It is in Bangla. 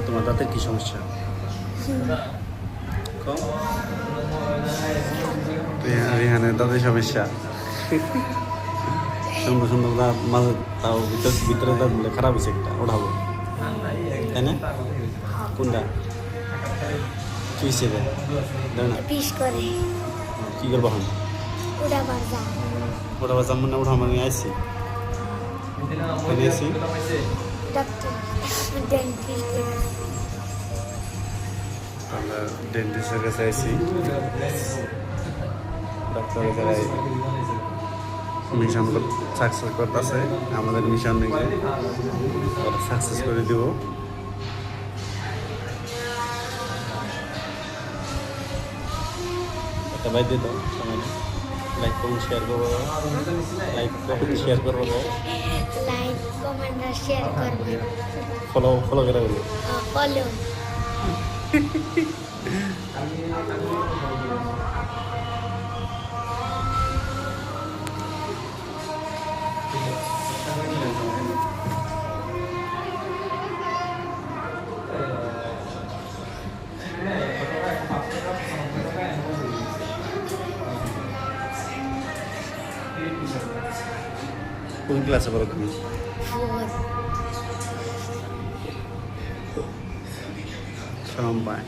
তোমার দাঁতের কি সমস্যা? কম রিহানের দাঁতের সমস্যা। সুন্দর সুন্দর দাঁত মাঝে তাও ভিতরে দাঁত বলে খারাপ হয়েছে একটা, ওঠাবো তাই না? কোনটা কি হয়েছে রে? না পিস করে কি করবো এখন? ওটা বাজা মনে ওঠা মানে আইসি আইসি ডাক্তার আমরা ডেন্টিস্টের কাছে আইসি। ডাক্তারের কাছে মিশন সাকসেস করতেছে, আমাদের মিশন নিয়ে সাকসেস করে দিব। একটা বাইর দিত সময় লাইক কমেন্ট শেয়ার করবো, লাইক কমেন্ট শেয়ার করবো, লাইক কমেন্ট আর শেয়ার করবে, ফলো ফলো করে বলবো ফলো। কোন ক্লাসে পড়ো তুমি? শরম পায়।